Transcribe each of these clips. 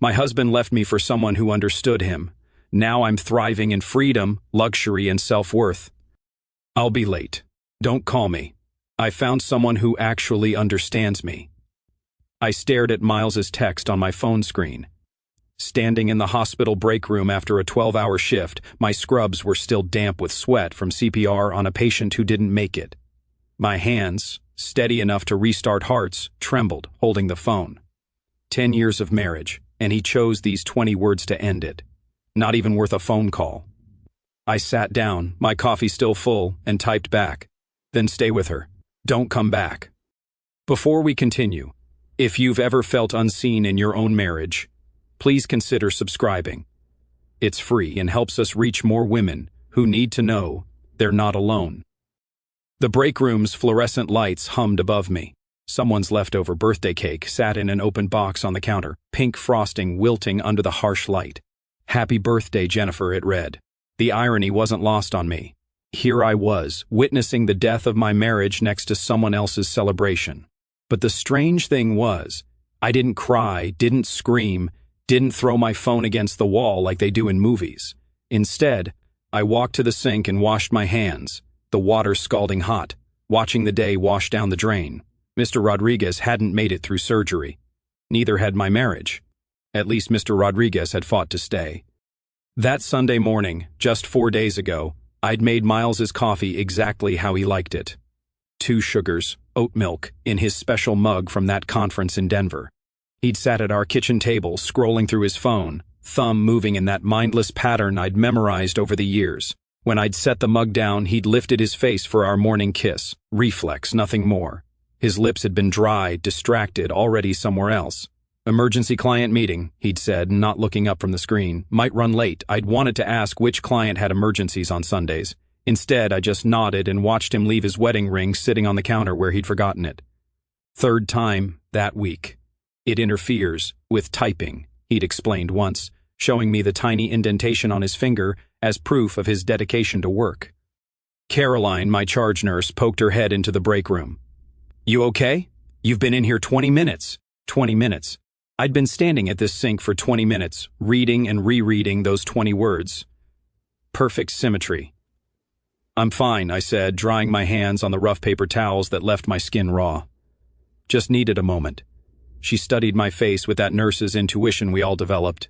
My husband left me for someone who understood him. Now I'm thriving in freedom, luxury, and self-worth. I'll be late. Don't call me. I found someone who actually understands me. I stared at Miles's text on my phone screen. Standing in the hospital break room after a 12-hour shift, my scrubs were still damp with sweat from CPR on a patient who didn't make it. My hands, steady enough to restart hearts, trembled, holding the phone. 10 years of marriage, and he chose these 20 words to end it. Not even worth a phone call. I sat down, my coffee still full, and typed back. Then stay with her. Don't come back. Before we continue, if you've ever felt unseen in your own marriage, please consider subscribing. It's free and helps us reach more women who need to know they're not alone. The break room's fluorescent lights hummed above me. Someone's leftover birthday cake sat in an open box on the counter, pink frosting wilting under the harsh light. "Happy birthday, Jennifer," it read. The irony wasn't lost on me. Here I was, witnessing the death of my marriage next to someone else's celebration. But the strange thing was, I didn't cry, didn't scream, didn't throw my phone against the wall like they do in movies. Instead, I walked to the sink and washed my hands, the water scalding hot, watching the day wash down the drain. Mr. Rodriguez hadn't made it through surgery. Neither had my marriage. At least Mr. Rodriguez had fought to stay. That Sunday morning, just 4 days ago, I'd made Miles's coffee exactly how he liked it. 2 sugars, oat milk, in his special mug from that conference in Denver. He'd sat at our kitchen table, scrolling through his phone, thumb moving in that mindless pattern I'd memorized over the years. When I'd set the mug down, he'd lifted his face for our morning kiss. Reflex, nothing more. His lips had been dry, distracted, already somewhere else. "Emergency client meeting," he'd said, not looking up from the screen. "Might run late." I'd wanted to ask which client had emergencies on Sundays. Instead, I just nodded and watched him leave his wedding ring sitting on the counter where he'd forgotten it. 3rd time that week. "It interferes with typing," he'd explained once, showing me the tiny indentation on his finger as proof of his dedication to work. Caroline, my charge nurse, poked her head into the break room. "You okay? You've been in here 20 minutes. 20 minutes. I'd been standing at this sink for 20 minutes, reading and rereading those 20 words. Perfect symmetry. "I'm fine," I said, drying my hands on the rough paper towels that left my skin raw. "Just needed a moment." She studied my face with that nurse's intuition we all developed.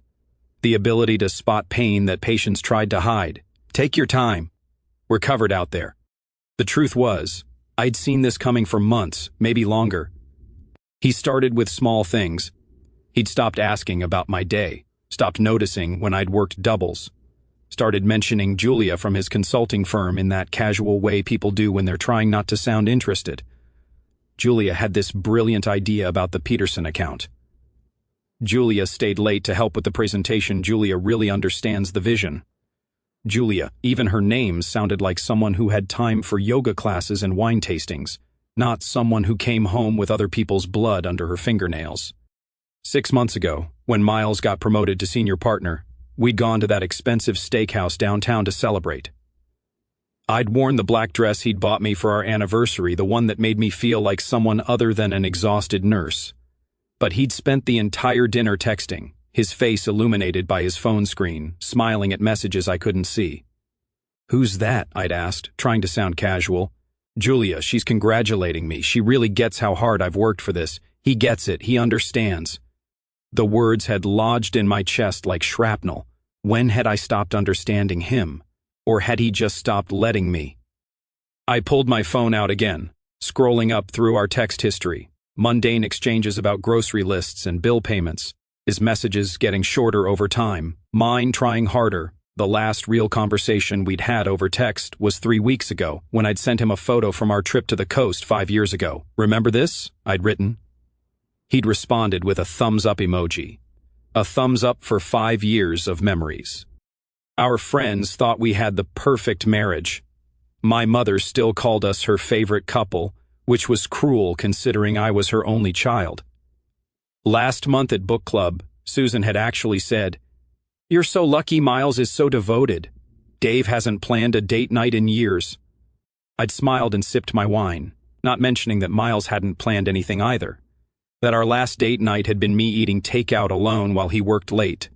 The ability to spot pain that patients tried to hide. "Take your time. We're covered out there." The truth was, I'd seen this coming for months, maybe longer. He started with small things. He'd stopped asking about my day, stopped noticing when I'd worked doubles, started mentioning Julia from his consulting firm in that casual way people do when they're trying not to sound interested. Julia had this brilliant idea about the Peterson account. Julia stayed late to help with the presentation. Julia really understands the vision. Julia, even her name sounded like someone who had time for yoga classes and wine tastings, not someone who came home with other people's blood under her fingernails. 6 months ago, when Miles got promoted to senior partner, we'd gone to that expensive steakhouse downtown to celebrate. I'd worn the black dress he'd bought me for our anniversary, the one that made me feel like someone other than an exhausted nurse. But he'd spent the entire dinner texting, his face illuminated by his phone screen, smiling at messages I couldn't see. "Who's that?" I'd asked, trying to sound casual. "Julia, she's congratulating me. She really gets how hard I've worked for this. He gets it. He understands." The words had lodged in my chest like shrapnel. When had I stopped understanding him? Or had he just stopped letting me? I pulled my phone out again, scrolling up through our text history, mundane exchanges about grocery lists and bill payments, his messages getting shorter over time, mine trying harder. The last real conversation we'd had over text was 3 weeks ago, when I'd sent him a photo from our trip to the coast 5 years ago. "Remember this?" I'd written. He'd responded with a thumbs-up emoji. A thumbs up for 5 years of memories. Our friends thought we had the perfect marriage. My mother still called us her favorite couple, which was cruel considering I was her only child. Last month at book club, Susan had actually said, "You're so lucky Miles is so devoted. Dave hasn't planned a date night in years." I'd smiled and sipped my wine, not mentioning that Miles hadn't planned anything either. That our last date night had been me eating takeout alone while he worked late.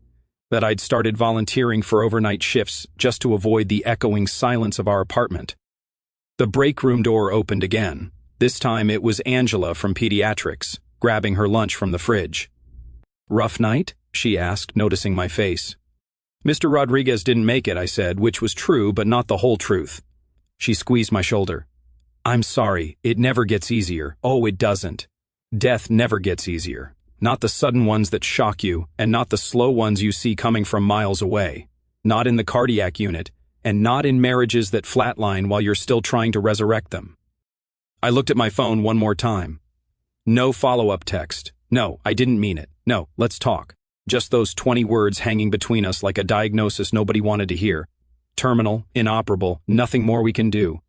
That I'd started volunteering for overnight shifts just to avoid the echoing silence of our apartment. The break room door opened again. This time it was Angela from pediatrics, grabbing her lunch from the fridge. "Rough night?" she asked, noticing my face. "Mr. Rodriguez didn't make it," I said, which was true but not the whole truth. She squeezed my shoulder. "I'm sorry, it never gets easier." "Oh, it doesn't. Death never gets easier. Not the sudden ones that shock you, and not the slow ones you see coming from miles away. Not in the cardiac unit, and not in marriages that flatline while you're still trying to resurrect them." I looked at my phone one more time. No follow-up text. No, I didn't mean it. No, let's talk. Just those 20 words hanging between us like a diagnosis nobody wanted to hear. Terminal, inoperable, nothing more we can do.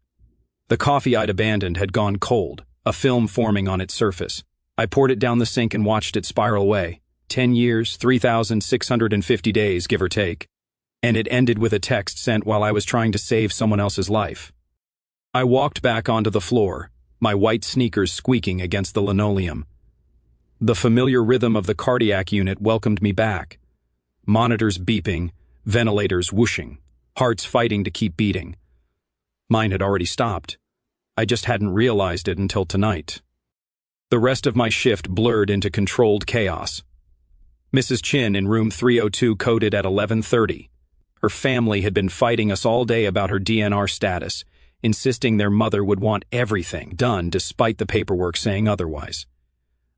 The coffee I'd abandoned had gone cold, a film forming on its surface. I poured it down the sink and watched it spiral away. 10 years, 3,650 days, give or take. And it ended with a text sent while I was trying to save someone else's life. I walked back onto the floor, my white sneakers squeaking against the linoleum. The familiar rhythm of the cardiac unit welcomed me back. Monitors beeping, ventilators whooshing, hearts fighting to keep beating. Mine had already stopped. I just hadn't realized it until tonight. The rest of my shift blurred into controlled chaos. Mrs. Chin in room 302 coded at 11:30. Her family had been fighting us all day about her DNR status, insisting their mother would want everything done despite the paperwork saying otherwise.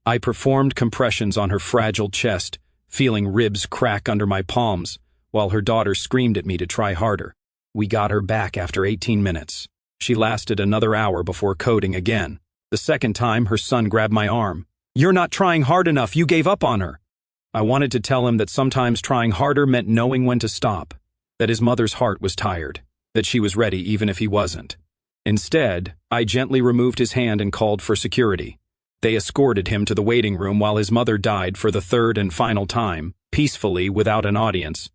I performed compressions on her fragile chest, feeling ribs crack under my palms, while her daughter screamed at me to try harder. We got her back after 18 minutes. She lasted another hour before coding again. The second time, her son grabbed my arm. "You're not trying hard enough, you gave up on her." I wanted to tell him that sometimes trying harder meant knowing when to stop, that his mother's heart was tired, that she was ready even if he wasn't. Instead, I gently removed his hand and called for security. They escorted him to the waiting room while his mother died for the third and final time, peacefully without an audience.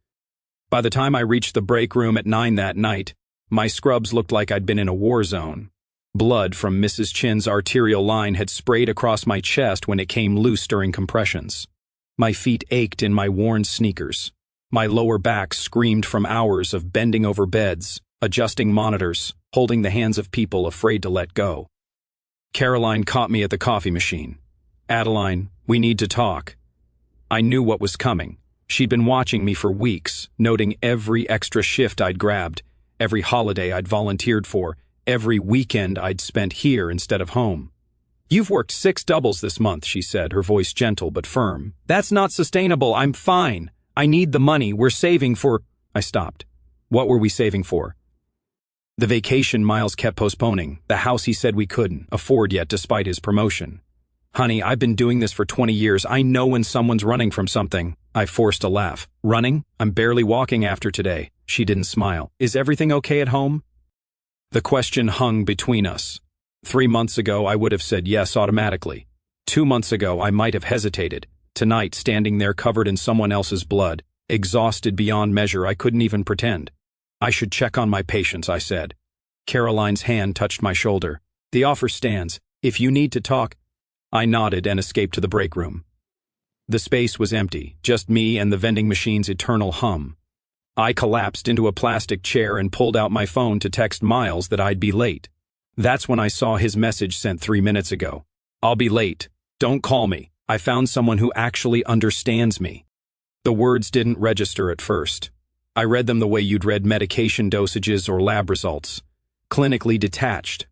By the time I reached the break room at 9 that night, my scrubs looked like I'd been in a war zone. Blood from Mrs. Chin's arterial line had sprayed across my chest when it came loose during compressions. My feet ached in my worn sneakers. My lower back screamed from hours of bending over beds, adjusting monitors, holding the hands of people afraid to let go. Caroline caught me at the coffee machine. "Adeline, we need to talk." I knew what was coming. She'd been watching me for weeks, noting every extra shift I'd grabbed, every holiday I'd volunteered for, every weekend I'd spent here instead of home. "You've worked 6 doubles this month," she said, her voice gentle but firm. "That's not sustainable. I'm fine. I need the money. We're saving for—" I stopped. What were we saving for? The vacation Miles kept postponing, the house he said we couldn't afford yet despite his promotion. "Honey, I've been doing this for 20 years. I know when someone's running from something." I forced a laugh. "Running? I'm barely walking after today." She didn't smile. "Is everything okay at home?" The question hung between us. 3 months ago, I would have said yes automatically. 2 months ago, I might have hesitated. Tonight, standing there covered in someone else's blood, exhausted beyond measure, I couldn't even pretend. "I should check on my patients," I said. Caroline's hand touched my shoulder. "The offer stands. If you need to talk—" I nodded and escaped to the break room. The space was empty, just me and the vending machine's eternal hum. I collapsed into a plastic chair and pulled out my phone to text Miles that I'd be late. That's when I saw his message sent 3 minutes ago. "I'll be late. Don't call me. I found someone who actually understands me." The words didn't register at first. I read them the way you'd read medication dosages or lab results. Clinically detached.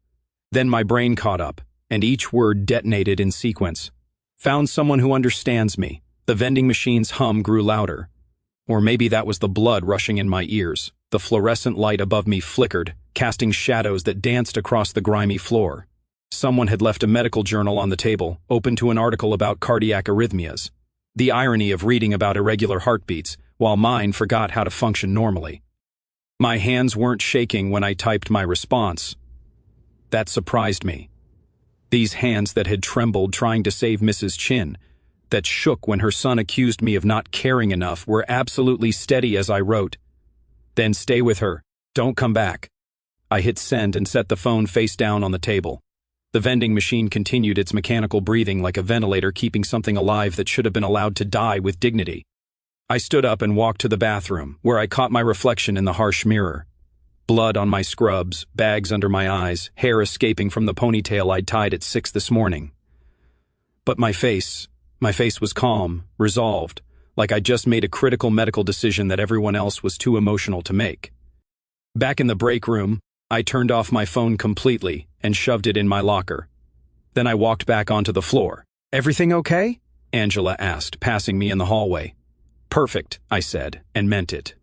Then my brain caught up, and each word detonated in sequence. "Found someone who understands me." The vending machine's hum grew louder. Or maybe that was the blood rushing in my ears. The fluorescent light above me flickered, casting shadows that danced across the grimy floor. Someone had left a medical journal on the table, open to an article about cardiac arrhythmias. The irony of reading about irregular heartbeats, while mine forgot how to function normally. My hands weren't shaking when I typed my response. That surprised me. These hands that had trembled trying to save Mrs. Chin, that shook when her son accused me of not caring enough, were absolutely steady as I wrote. "Then stay with her. Don't come back." I hit send and set the phone face down on the table. The vending machine continued its mechanical breathing like a ventilator keeping something alive that should have been allowed to die with dignity. I stood up and walked to the bathroom, where I caught my reflection in the harsh mirror. Blood on my scrubs, bags under my eyes, hair escaping from the ponytail I'd tied at 6 this morning. But my face was calm, resolved, like I'd just made a critical medical decision that everyone else was too emotional to make. Back in the break room, I turned off my phone completely and shoved it in my locker. Then I walked back onto the floor. "Everything okay?" Angela asked, passing me in the hallway. "Perfect," I said, and meant it.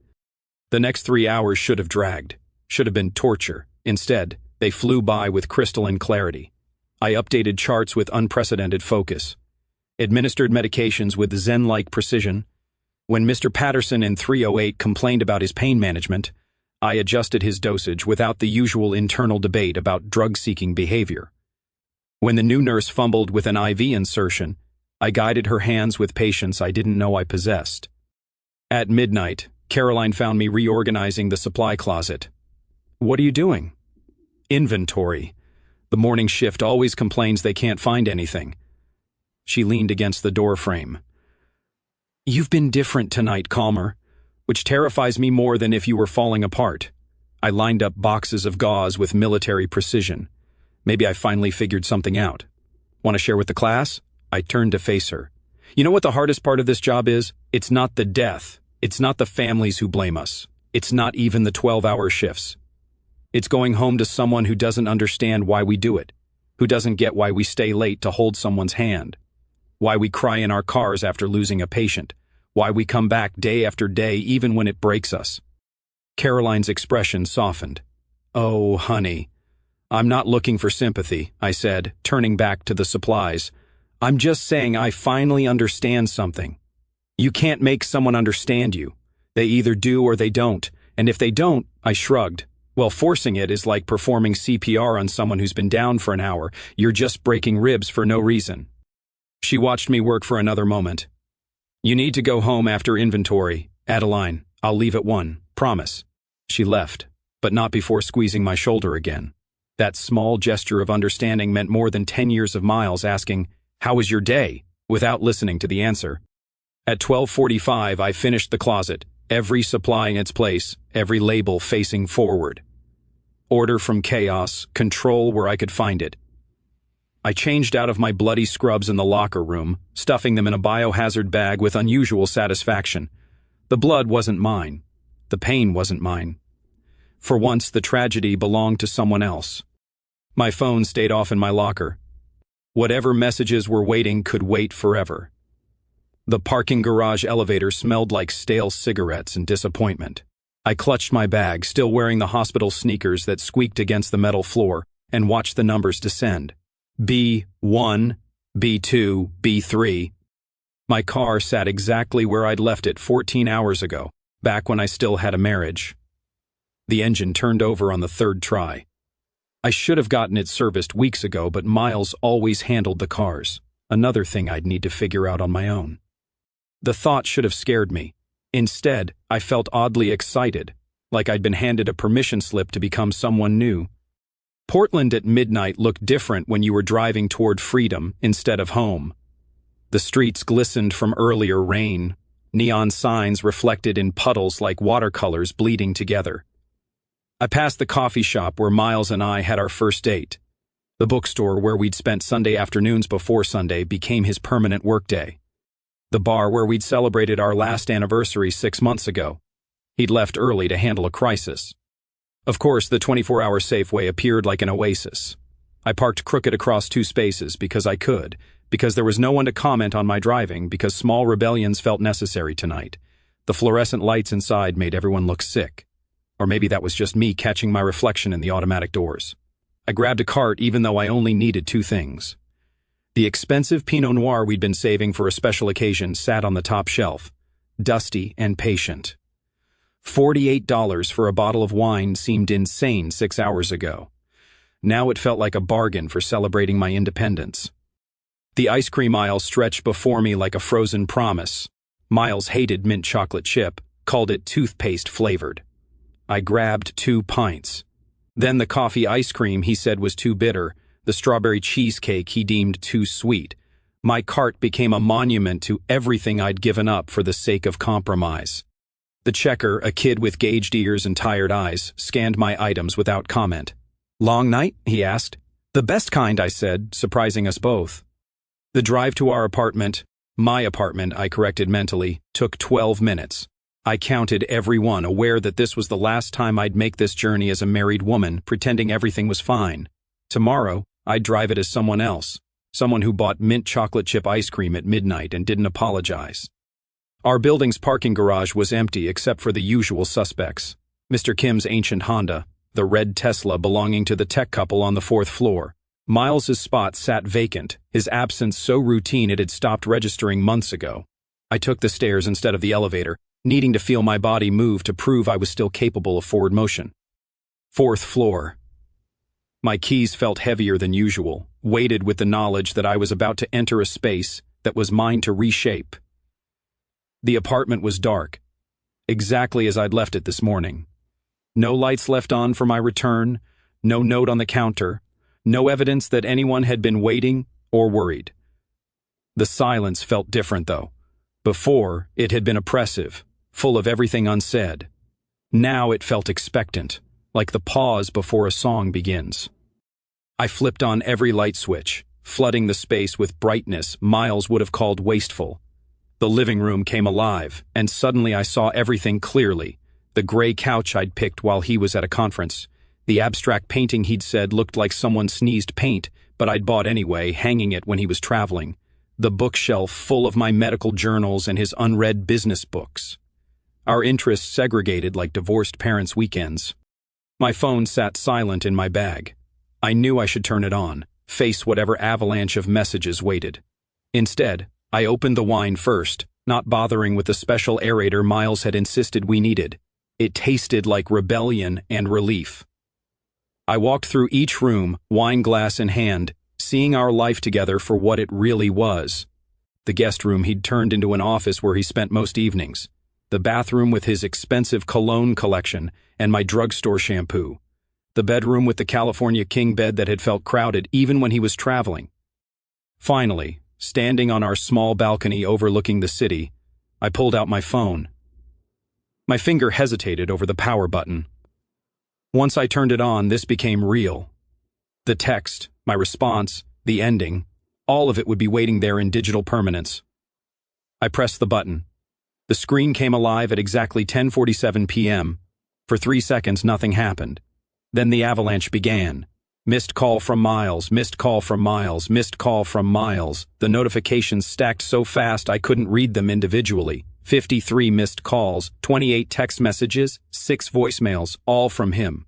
The next 3 hours should have dragged, should have been torture. Instead, they flew by with crystalline clarity. I updated charts with unprecedented focus, administered medications with Zen-like precision. When Mr. Patterson in 308 complained about his pain management, I adjusted his dosage without the usual internal debate about drug-seeking behavior. When the new nurse fumbled with an IV insertion, I guided her hands with patience I didn't know I possessed. At midnight, Caroline found me reorganizing the supply closet. "What are you doing?" "Inventory. The morning shift always complains they can't find anything." She leaned against the door frame. "You've been different tonight, calmer, which terrifies me more than if you were falling apart." I lined up boxes of gauze with military precision. Maybe I finally figured something out. "Want to share with the class?" I turned to face her. "You know what the hardest part of this job is? It's not the death. It's not the families who blame us. It's not even the 12-hour shifts. It's going home to someone who doesn't understand why we do it, who doesn't get why we stay late to hold someone's hand, why we cry in our cars after losing a patient, why we come back day after day even when it breaks us." Caroline's expression softened. "Oh, honey, I'm not looking for sympathy," I said, turning back to the supplies. "I'm just saying I finally understand something. You can't make someone understand you. They either do or they don't, and if they don't," I shrugged, "well, forcing it is like performing CPR on someone who's been down for an hour. You're just breaking ribs for no reason." She watched me work for another moment. "You need to go home after inventory. Adeline, I'll leave at 1, promise." She left, but not before squeezing my shoulder again. That small gesture of understanding meant more than 10 years of Miles asking, "How was your day?" without listening to the answer. At 12:45, I finished the closet, every supply in its place, every label facing forward. Order from chaos, control where I could find it. I changed out of my bloody scrubs in the locker room, stuffing them in a biohazard bag with unusual satisfaction. The blood wasn't mine. The pain wasn't mine. For once, the tragedy belonged to someone else. My phone stayed off in my locker. Whatever messages were waiting could wait forever. The parking garage elevator smelled like stale cigarettes and disappointment. I clutched my bag, still wearing the hospital sneakers that squeaked against the metal floor, and watched the numbers descend. B1, B2, B3. My car sat exactly where I'd left it 14 hours ago, back when I still had a marriage. The engine turned over on the 3rd try. I should have gotten it serviced weeks ago, but Miles always handled the cars. Another thing I'd need to figure out on my own. The thought should have scared me. Instead, I felt oddly excited, like I'd been handed a permission slip to become someone new. Portland at midnight looked different when you were driving toward freedom instead of home. The streets glistened from earlier rain, neon signs reflected in puddles like watercolors bleeding together. I passed the coffee shop where Miles and I had our first date. The bookstore where we'd spent Sunday afternoons before Sunday became his permanent workday. The bar where we'd celebrated our last anniversary 6 months ago. He'd left early to handle a crisis. Of course, the 24-hour Safeway appeared like an oasis. I parked crooked across 2 spaces because I could, because there was no one to comment on my driving, because small rebellions felt necessary tonight. The fluorescent lights inside made everyone look sick. Or maybe that was just me catching my reflection in the automatic doors. I grabbed a cart even though I only needed 2 things. The expensive Pinot Noir we'd been saving for a special occasion sat on the top shelf, dusty and patient. $48 for a bottle of wine seemed insane 6 hours ago. Now it felt like a bargain for celebrating my independence. The ice cream aisle stretched before me like a frozen promise. Miles hated mint chocolate chip, called it toothpaste flavored. I grabbed 2 pints. Then the coffee ice cream he said was too bitter, the strawberry cheesecake he deemed too sweet. My cart became a monument to everything I'd given up for the sake of compromise. The checker, a kid with gauged ears and tired eyes, scanned my items without comment. "Long night?" he asked. "The best kind," I said, surprising us both. The drive to our apartment, my apartment, I corrected mentally, took 12 minutes. I counted every one, aware that this was the last time I'd make this journey as a married woman, pretending everything was fine. Tomorrow, I'd drive it as someone else, someone who bought mint chocolate chip ice cream at midnight and didn't apologize. Our building's parking garage was empty except for the usual suspects. Mr. Kim's ancient Honda, the red Tesla belonging to the tech couple on the 4th floor. Miles's spot sat vacant, his absence so routine it had stopped registering months ago. I took the stairs instead of the elevator, needing to feel my body move to prove I was still capable of forward motion. 4th floor. My keys felt heavier than usual, weighted with the knowledge that I was about to enter a space that was mine to reshape. The apartment was dark, exactly as I'd left it this morning. No lights left on for my return, no note on the counter, no evidence that anyone had been waiting or worried. The silence felt different, though. Before, it had been oppressive, full of everything unsaid. Now it felt expectant, like the pause before a song begins. I flipped on every light switch, flooding the space with brightness Miles would have called wasteful. The living room came alive, and suddenly I saw everything clearly. The gray couch I'd picked while he was at a conference. The abstract painting he'd said looked like someone sneezed paint, but I'd bought anyway, hanging it when he was traveling. The bookshelf full of my medical journals and his unread business books. Our interests segregated like divorced parents' weekends. My phone sat silent in my bag. I knew I should turn it on, face whatever avalanche of messages waited. Instead, I opened the wine first, not bothering with the special aerator Miles had insisted we needed. It tasted like rebellion and relief. I walked through each room, wine glass in hand, seeing our life together for what it really was. The guest room he'd turned into an office where he spent most evenings. The bathroom with his expensive cologne collection and my drugstore shampoo. The bedroom with the California king bed that had felt crowded even when he was traveling. Finally, standing on our small balcony overlooking the city, I pulled out my phone. My finger hesitated over the power button. Once I turned it on, this became real. The text, my response, the ending, all of it would be waiting there in digital permanence. I pressed the button. The screen came alive at exactly 10:47 p.m. For 3 seconds, nothing happened. Then the avalanche began. Missed call from Miles, missed call from Miles, missed call from Miles. The notifications stacked so fast I couldn't read them individually. 53 missed calls, 28 text messages, 6 voicemails, all from him.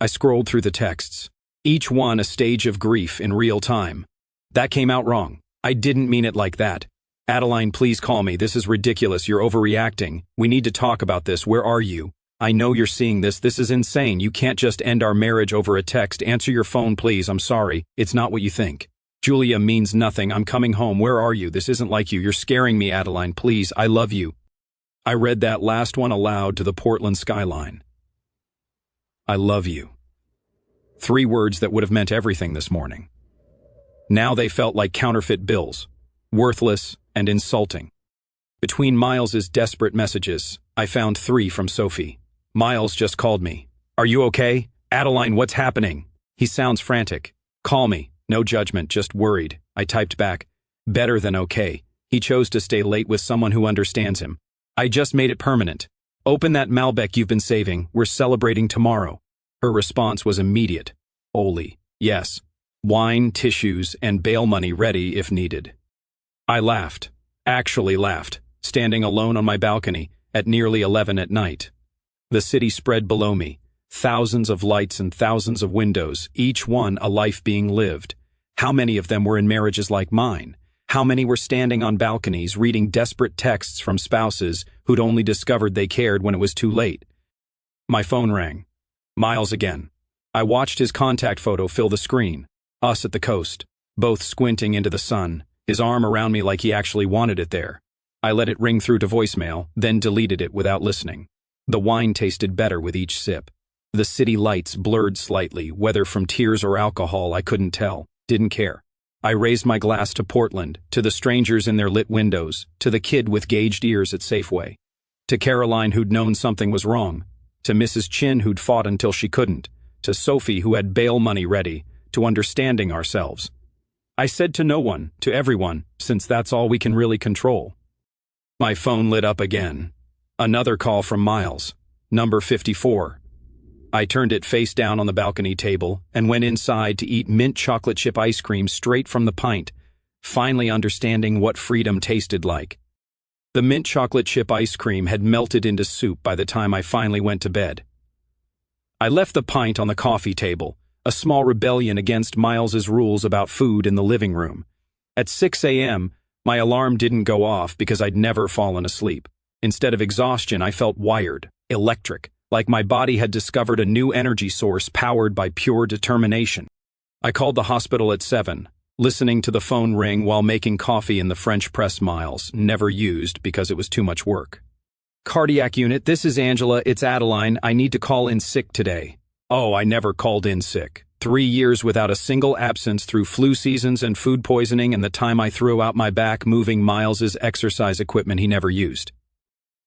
I scrolled through the texts. Each one a stage of grief in real time. That came out wrong. I didn't mean it like that. Adeline, please call me. This is ridiculous. You're overreacting. We need to talk about this. Where are you? I know you're seeing this. This is insane. You can't just end our marriage over a text. Answer your phone, please. I'm sorry. It's not what you think. Julia means nothing. I'm coming home. Where are you? This isn't like you. You're scaring me, Adeline. Please. I love you. I read that last one aloud to the Portland skyline. I love you. 3 words that would have meant everything this morning. Now they felt like counterfeit bills, worthless and insulting. Between Miles's desperate messages, I found 3 from Sophie. Miles just called me. Are you okay? Adeline, what's happening? He sounds frantic. Call me. No judgment, just worried. I typed back. Better than okay. He chose to stay late with someone who understands him. I just made it permanent. Open that Malbec you've been saving. We're celebrating tomorrow. Her response was immediate. Oli. Yes. Wine, tissues, and bail money ready if needed. I laughed. Actually laughed, standing alone on my balcony at nearly 11 at night. The city spread below me. Thousands of lights and thousands of windows, each one a life being lived. How many of them were in marriages like mine? How many were standing on balconies reading desperate texts from spouses who'd only discovered they cared when it was too late? My phone rang. Miles again. I watched his contact photo fill the screen. Us at the coast, both squinting into the sun, his arm around me like he actually wanted it there. I let it ring through to voicemail, then deleted it without listening. The wine tasted better with each sip. The city lights blurred slightly, whether from tears or alcohol I couldn't tell. Didn't care. I raised my glass to Portland, to the strangers in their lit windows, to the kid with gauged ears at Safeway, to Caroline who'd known something was wrong, to Mrs. Chin who'd fought until she couldn't, to Sophie who had bail money ready, to understanding ourselves. I said to no one, to everyone, since that's all we can really control. My phone lit up again. Another call from Miles. Number 54. I turned it face down on the balcony table and went inside to eat mint chocolate chip ice cream straight from the pint, finally understanding what freedom tasted like. The mint chocolate chip ice cream had melted into soup by the time I finally went to bed. I left the pint on the coffee table, a small rebellion against Miles's rules about food in the living room. At 6 a.m., my alarm didn't go off because I'd never fallen asleep. Instead of exhaustion, I felt wired, electric, like my body had discovered a new energy source powered by pure determination. I called the hospital at 7, listening to the phone ring while making coffee in the French press Miles never used because it was too much work. Cardiac unit, this is Angela, it's Adeline, I need to call in sick today. Oh, I never called in sick. 3 years without a single absence through flu seasons and food poisoning and the time I threw out my back moving Miles's exercise equipment he never used.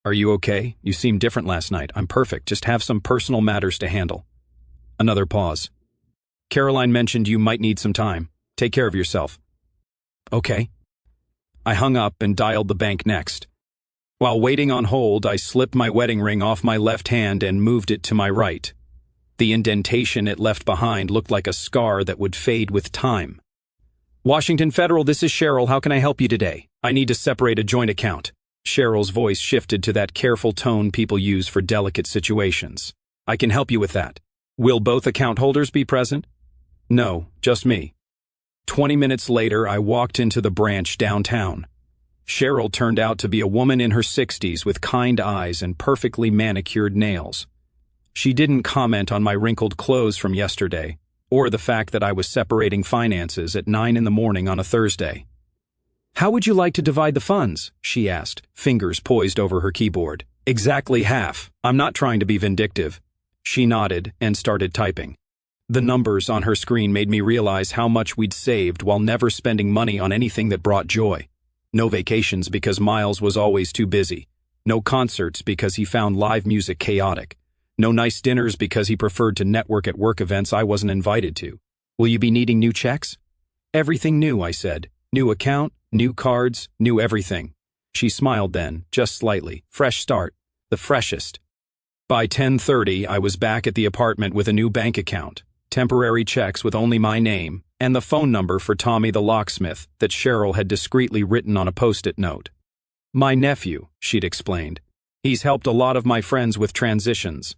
Are you okay? You seemed different last night. I'm perfect. Just have some personal matters to handle. Another pause. Caroline mentioned you might need some time. Take care of yourself. Okay. I hung up and dialed the bank next. While waiting on hold, I slipped my wedding ring off my left hand and moved it to my right. The indentation it left behind looked like a scar that would fade with time. Washington Federal, this is Cheryl. How can I help you today? I need to separate a joint account. Cheryl's voice shifted to that careful tone people use for delicate situations. I can help you with that. Will both account holders be present? No, just me. 20 minutes later, I walked into the branch downtown. Cheryl turned out to be a woman in her 60s with kind eyes and perfectly manicured nails. She didn't comment on my wrinkled clothes from yesterday, or the fact that I was separating finances at 9 in the morning on a Thursday. How would you like to divide the funds? She asked, fingers poised over her keyboard. Exactly half. I'm not trying to be vindictive. She nodded and started typing. The numbers on her screen made me realize how much we'd saved while never spending money on anything that brought joy. No vacations because Miles was always too busy. No concerts because he found live music chaotic. No nice dinners because he preferred to network at work events I wasn't invited to. Will you be needing new checks? Everything new, I said. New account, new cards, new everything. She smiled then, just slightly. Fresh start. The freshest. By 10:30, I was back at the apartment with a new bank account, temporary checks with only my name, and the phone number for Tommy the locksmith that Cheryl had discreetly written on a post-it note. My nephew, she'd explained. He's helped a lot of my friends with transitions.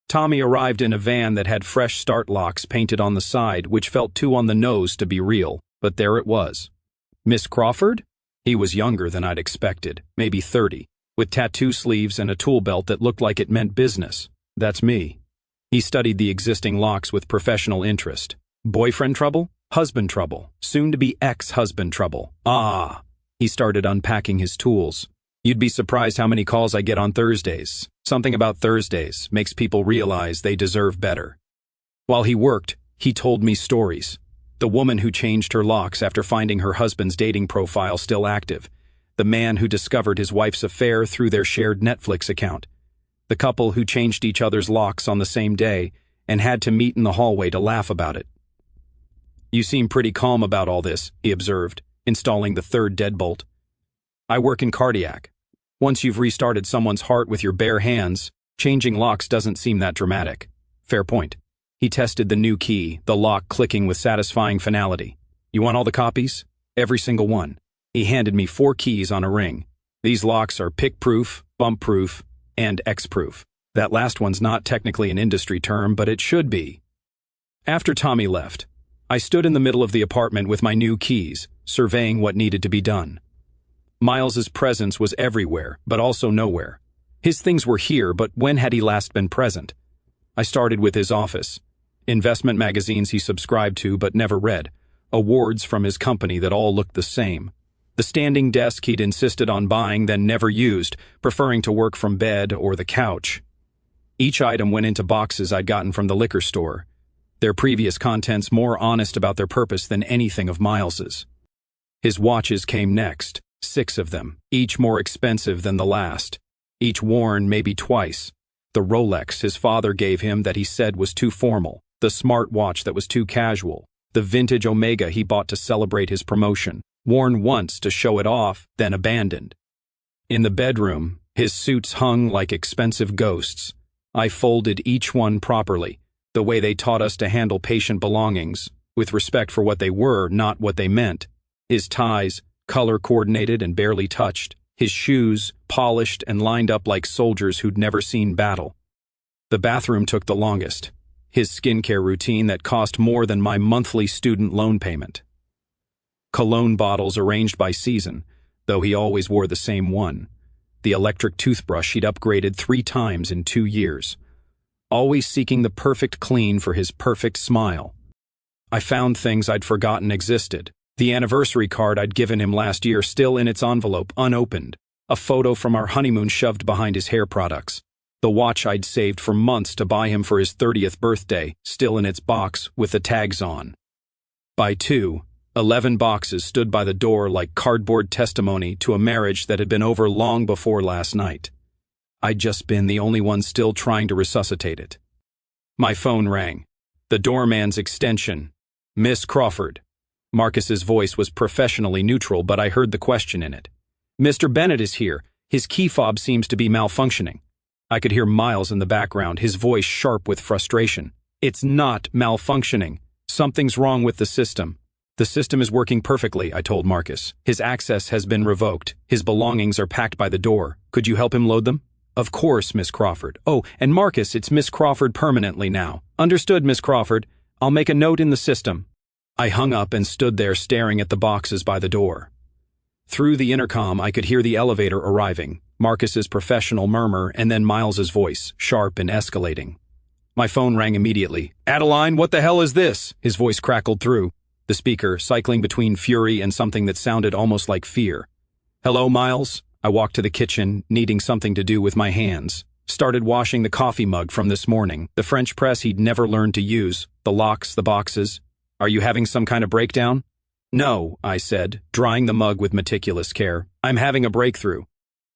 Tommy arrived in a van that had fresh start locks painted on the side, which felt too on the nose to be real, but there it was. Miss Crawford? He was younger than I'd expected, maybe 30, with tattoo sleeves and a tool belt that looked like it meant business. That's me. He studied the existing locks with professional interest. Boyfriend trouble? Husband trouble. Soon-to-be ex-husband trouble. Ah! He started unpacking his tools. You'd be surprised how many calls I get on Thursdays. Something about Thursdays makes people realize they deserve better. While he worked, he told me stories. The woman who changed her locks after finding her husband's dating profile still active. The man who discovered his wife's affair through their shared Netflix account. The couple who changed each other's locks on the same day and had to meet in the hallway to laugh about it. You seem pretty calm about all this, he observed, installing the third deadbolt. I work in cardiac. Once you've restarted someone's heart with your bare hands, changing locks doesn't seem that dramatic. Fair point. He tested the new key, the lock clicking with satisfying finality. You want all the copies? Every single one. He handed me 4 keys on a ring. These locks are pick-proof, bump-proof, and X-proof. That last one's not technically an industry term, but it should be. After Tommy left, I stood in the middle of the apartment with my new keys, surveying what needed to be done. Miles's presence was everywhere, but also nowhere. His things were here, but when had he last been present? I started with his office. Investment magazines he subscribed to but never read. Awards from his company that all looked the same. The standing desk he'd insisted on buying then never used, preferring to work from bed or the couch. Each item went into boxes I'd gotten from the liquor store, their previous contents more honest about their purpose than anything of Miles's. His watches came next, 6 of them, each more expensive than the last, each worn maybe twice. The Rolex his father gave him that he said was too formal, the smart watch that was too casual, the vintage Omega he bought to celebrate his promotion, worn once to show it off, then abandoned. In the bedroom, his suits hung like expensive ghosts. I folded each one properly, the way they taught us to handle patient belongings, with respect for what they were, not what they meant. His ties, color-coordinated and barely touched. His shoes, polished and lined up like soldiers who'd never seen battle. The bathroom took the longest. His skincare routine that cost more than my monthly student loan payment. Cologne bottles arranged by season, though he always wore the same one. The electric toothbrush he'd upgraded 3 times in 2 years. Always seeking the perfect clean for his perfect smile. I found things I'd forgotten existed. The anniversary card I'd given him last year still in its envelope, unopened. A photo from our honeymoon shoved behind his hair products. The watch I'd saved for months to buy him for his 30th birthday, still in its box, with the tags on. By 2, 11 boxes stood by the door like cardboard testimony to a marriage that had been over long before last night. I'd just been the only one still trying to resuscitate it. My phone rang. The doorman's extension. Miss Crawford. Marcus's voice was professionally neutral, but I heard the question in it. Mr. Bennett is here. His key fob seems to be malfunctioning. I could hear Miles in the background, his voice sharp with frustration. It's not malfunctioning. Something's wrong with the system. The system is working perfectly, I told Marcus. His access has been revoked. His belongings are packed by the door. Could you help him load them? Of course, Miss Crawford. Oh, and Marcus, it's Miss Crawford permanently now. Understood, Miss Crawford. I'll make a note in the system. I hung up and stood there staring at the boxes by the door. Through the intercom, I could hear the elevator arriving, Marcus's professional murmur, and then Miles's voice, sharp and escalating. My phone rang immediately. Adeline, what the hell is this? His voice crackled through, the speaker cycling between fury and something that sounded almost like fear. Hello, Miles? I walked to the kitchen, needing something to do with my hands. Started washing the coffee mug from this morning, the French press he'd never learned to use, the locks, the boxes. Are you having some kind of breakdown? No, I said, drying the mug with meticulous care. I'm having a breakthrough.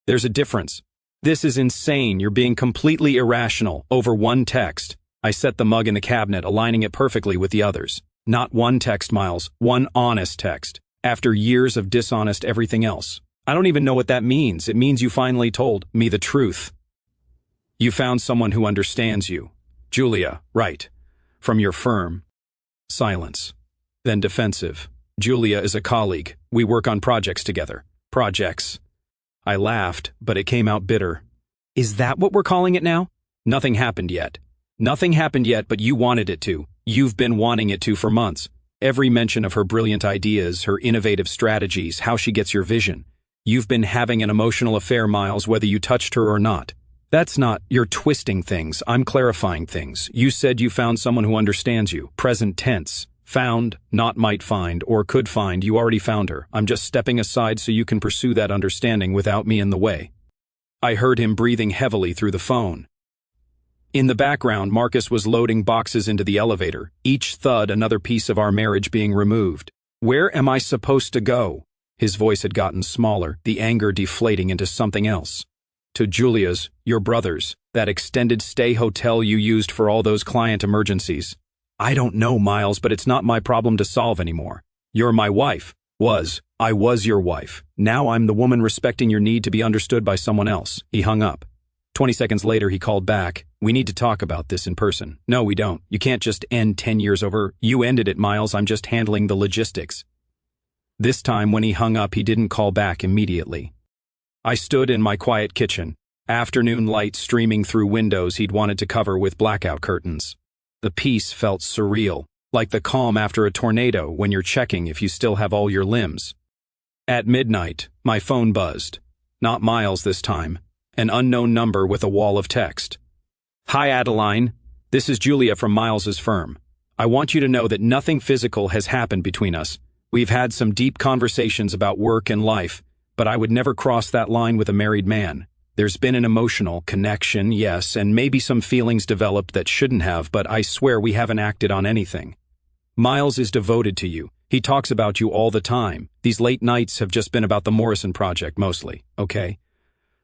There's a difference. This is insane. You're being completely irrational over one text. I set the mug in the cabinet, aligning it perfectly with the others. Not one text, Miles, one honest text. After years of dishonest everything else. I don't even know what that means. It means you finally told me the truth. You found someone who understands you. Julia, right. From your firm. Silence. Then defensive. Julia is a colleague. We work on projects together. Projects. I laughed, but it came out bitter. Is that what we're calling it now? Nothing happened yet. Nothing happened yet, but you wanted it to. You've been wanting it to for months. Every mention of her brilliant ideas, her innovative strategies, how she gets your vision. You've been having an emotional affair, Miles, whether you touched her or not. That's not, you're twisting things. I'm clarifying things. You said you found someone who understands you. Present tense. Found, not might find, or could find. You already found her. I'm just stepping aside so you can pursue that understanding without me in the way. I heard him breathing heavily through the phone. In the background, Marcus was loading boxes into the elevator, each thud another piece of our marriage being removed. Where am I supposed to go? His voice had gotten smaller, the anger deflating into something else. To Julia's, your brother's, that extended stay hotel you used for all those client emergencies. I don't know, Miles, but it's not my problem to solve anymore. You're my wife. I was your wife. Now I'm the woman respecting your need to be understood by someone else. He hung up. 20 seconds later, he called back. We need to talk about this in person. No, we don't. You can't just end 10 years over. You ended it, Miles. I'm just handling the logistics. This time, when he hung up, he didn't call back immediately. I stood in my quiet kitchen, afternoon light streaming through windows he'd wanted to cover with blackout curtains. The peace felt surreal, like the calm after a tornado when you're checking if you still have all your limbs. At midnight, my phone buzzed. Not Miles this time. An unknown number with a wall of text. Hi, Adeline. This is Julia from Miles's firm. I want you to know that nothing physical has happened between us. We've had some deep conversations about work and life, but I would never cross that line with a married man. There's been an emotional connection, yes, and maybe some feelings developed that shouldn't have, but I swear we haven't acted on anything. Miles is devoted to you. He talks about you all the time. These late nights have just been about the Morrison project, mostly, okay?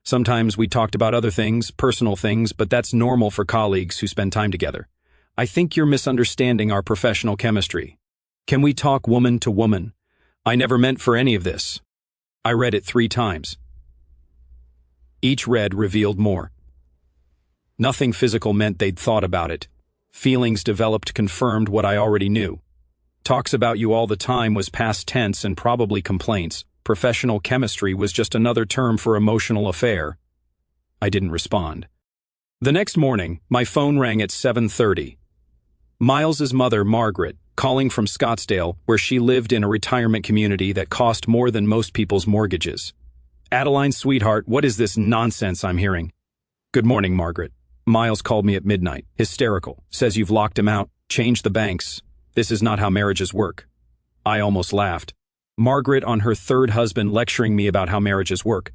Sometimes we talked about other things, personal things, but that's normal for colleagues who spend time together. I think you're misunderstanding our professional chemistry. Can we talk woman to woman? I never meant for any of this. I read it 3 times. Each read revealed more. Nothing physical meant they'd thought about it. Feelings developed confirmed what I already knew. Talks about you all the time was past tense and probably complaints. Professional chemistry was just another term for emotional affair. I didn't respond. The next morning, my phone rang at 7:30. Miles's mother, Margaret, calling from Scottsdale, where she lived in a retirement community that cost more than most people's mortgages. Adeline, sweetheart, what is this nonsense I'm hearing? Good morning, Margaret. Miles called me at midnight, hysterical, says you've locked him out, changed the banks. This is not how marriages work. I almost laughed. Margaret on her 3rd husband lecturing me about how marriages work.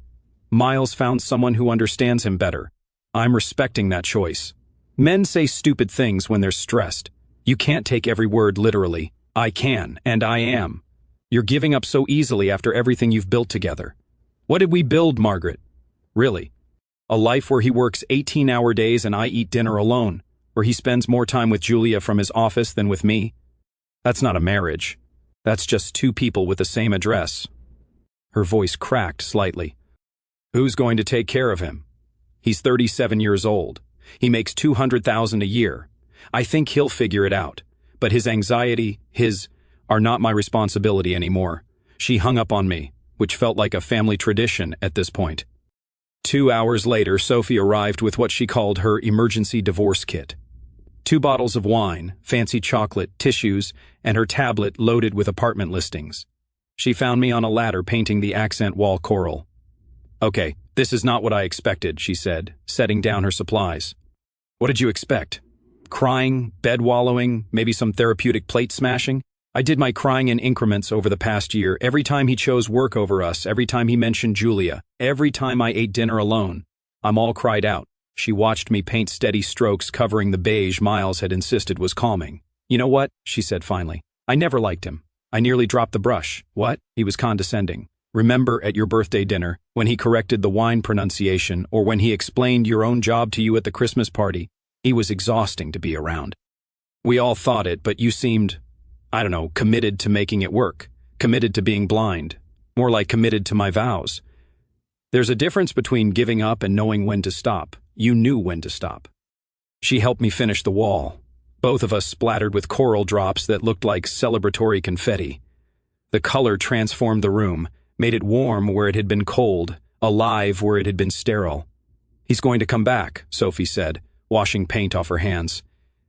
Miles found someone who understands him better. I'm respecting that choice. Men say stupid things when they're stressed. You can't take every word literally. I can, and I am. You're giving up so easily after everything you've built together. What did we build, Margaret? Really? A life where he works 18-hour days and I eat dinner alone, where he spends more time with Julia from his office than with me? That's not a marriage. That's just 2 people with the same address. Her voice cracked slightly. Who's going to take care of him? He's 37 years old. He makes $200,000 a year. I think he'll figure it out. But his anxiety, are not my responsibility anymore. She hung up on me, which felt like a family tradition at this point. 2 hours later, Sophie arrived with what she called her emergency divorce kit. 2 bottles of wine, fancy chocolate, tissues, and her tablet loaded with apartment listings. She found me on a ladder painting the accent wall coral. Okay, this is not what I expected, she said, setting down her supplies. What did you expect? Crying, bed wallowing, maybe some therapeutic plate smashing? I did my crying in increments over the past year, every time he chose work over us, every time he mentioned Julia, every time I ate dinner alone. I'm all cried out. She watched me paint steady strokes covering the beige Miles had insisted was calming. You know what? She said finally. I never liked him. I nearly dropped the brush. What? He was condescending. Remember at your birthday dinner, when he corrected the wine pronunciation, or when he explained your own job to you at the Christmas party? He was exhausting to be around. We all thought it, but you seemed, committed to making it work. Committed to being blind. More like committed to my vows. There's a difference between giving up and knowing when to stop. You knew when to stop. She helped me finish the wall. Both of us splattered with coral drops that looked like celebratory confetti. The color transformed the room, made it warm where it had been cold, alive where it had been sterile. He's going to come back, Sophie said, washing paint off her hands.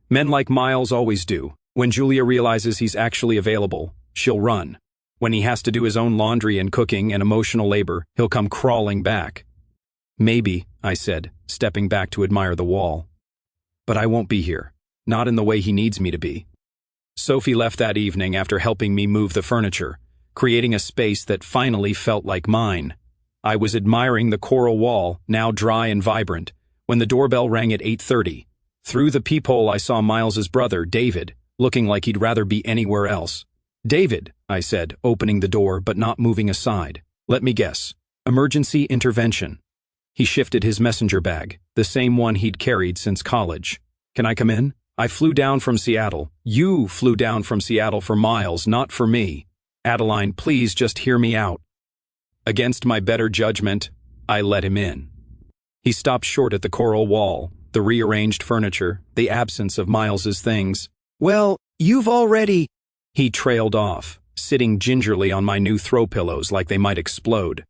Men like Miles always do. When Julia realizes he's actually available, she'll run. When he has to do his own laundry and cooking and emotional labor, he'll come crawling back. Maybe, I said, stepping back to admire the wall. But I won't be here. Not in the way he needs me to be. Sophie left that evening after helping me move the furniture, creating a space that finally felt like mine. I was admiring the coral wall, now dry and vibrant, when the doorbell rang at 8:30. Through the peephole I saw Miles's brother, David, looking like he'd rather be anywhere else. David, I said, opening the door but not moving aside. Let me guess. Emergency intervention. He shifted his messenger bag, the same one he'd carried since college. Can I come in? I flew down from Seattle. You flew down from Seattle for Miles, not for me. Adeline, please just hear me out. Against my better judgment, I let him in. He stopped short at the coral wall, the rearranged furniture, the absence of Miles's things. Well, you've already... He trailed off, sitting gingerly on my new throw pillows like they might explode.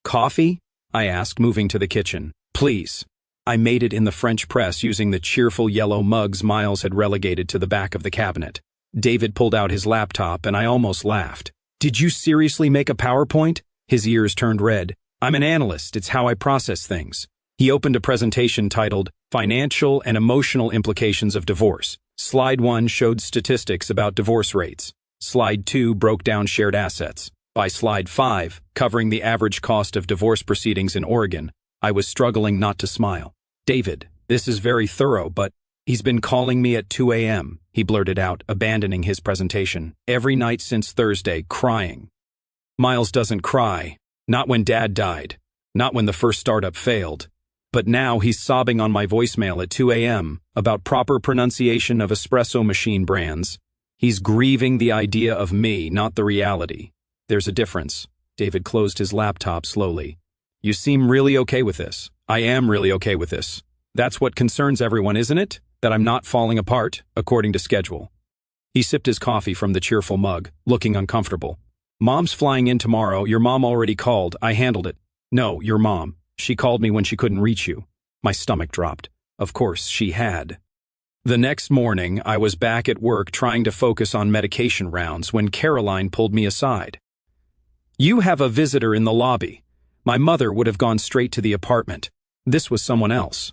Coffee? I asked, moving to the kitchen. Please. I made it in the French press using the cheerful yellow mugs Miles had relegated to the back of the cabinet. David pulled out his laptop and I almost laughed. Did you seriously make a PowerPoint? His ears turned red. I'm an analyst, it's how I process things. He opened a presentation titled, Financial and Emotional Implications of Divorce. Slide 1 showed statistics about divorce rates. Slide 2 broke down shared assets. By Slide 5, covering the average cost of divorce proceedings in Oregon, I was struggling not to smile. David, this is very thorough, but he's been calling me at 2 a.m., he blurted out, abandoning his presentation. Every night since Thursday, crying. Miles doesn't cry. Not when Dad died. Not when the first startup failed. But now he's sobbing on my voicemail at 2 a.m. about proper pronunciation of espresso machine brands. He's grieving the idea of me, not the reality. There's a difference. David closed his laptop slowly. You seem really okay with this. I am really okay with this. That's what concerns everyone, isn't it? That I'm not falling apart, according to schedule. He sipped his coffee from the cheerful mug, looking uncomfortable. Mom's flying in tomorrow. Your mom already called. I handled it. No, your mom. She called me when she couldn't reach you. My stomach dropped. Of course, she had. The next morning, I was back at work trying to focus on medication rounds when Caroline pulled me aside. You have a visitor in the lobby. My mother would have gone straight to the apartment. This was someone else.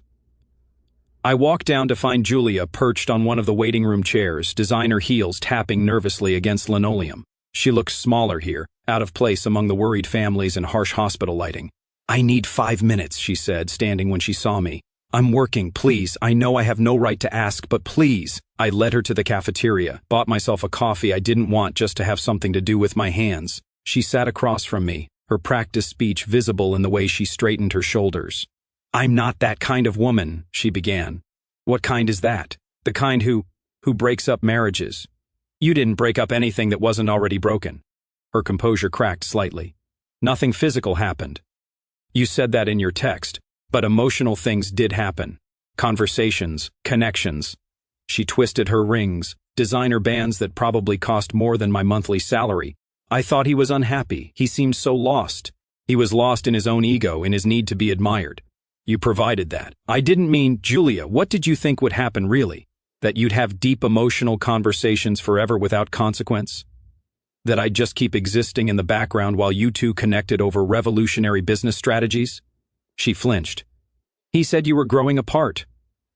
I walked down to find Julia perched on one of the waiting room chairs, designer heels tapping nervously against linoleum. She looked smaller here, out of place among the worried families and harsh hospital lighting. I need 5 minutes, she said, standing when she saw me. I'm working, please. I know I have no right to ask, but please. I led her to the cafeteria, bought myself a coffee I didn't want just to have something to do with my hands. She sat across from me, her practiced speech visible in the way she straightened her shoulders. I'm not that kind of woman, she began. What kind is that? The kind who breaks up marriages. You didn't break up anything that wasn't already broken. Her composure cracked slightly. Nothing physical happened. You said that in your text, but emotional things did happen. Conversations, connections. She twisted her rings, designer bands that probably cost more than my monthly salary. I thought he was unhappy. He seemed so lost. He was lost in his own ego, in his need to be admired. You provided that. I didn't mean, Julia, what did you think would happen really? That you'd have deep emotional conversations forever without consequence? That I'd just keep existing in the background while you two connected over revolutionary business strategies? She flinched. He said you were growing apart.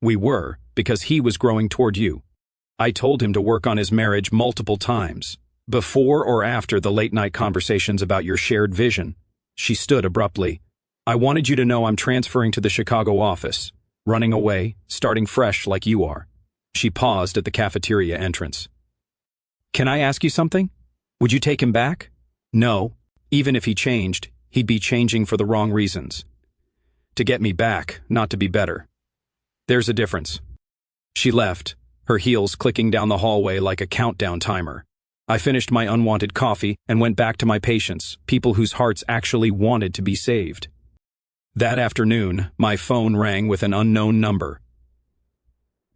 We were, because he was growing toward you. I told him to work on his marriage multiple times, before or after the late-night conversations about your shared vision. She stood abruptly. I wanted you to know I'm transferring to the Chicago office, running away, starting fresh like you are. She paused at the cafeteria entrance. Can I ask you something? Would you take him back? No. Even if he changed, he'd be changing for the wrong reasons. To get me back, not to be better. There's a difference. She left, her heels clicking down the hallway like a countdown timer. I finished my unwanted coffee and went back to my patients, people whose hearts actually wanted to be saved. That afternoon, my phone rang with an unknown number.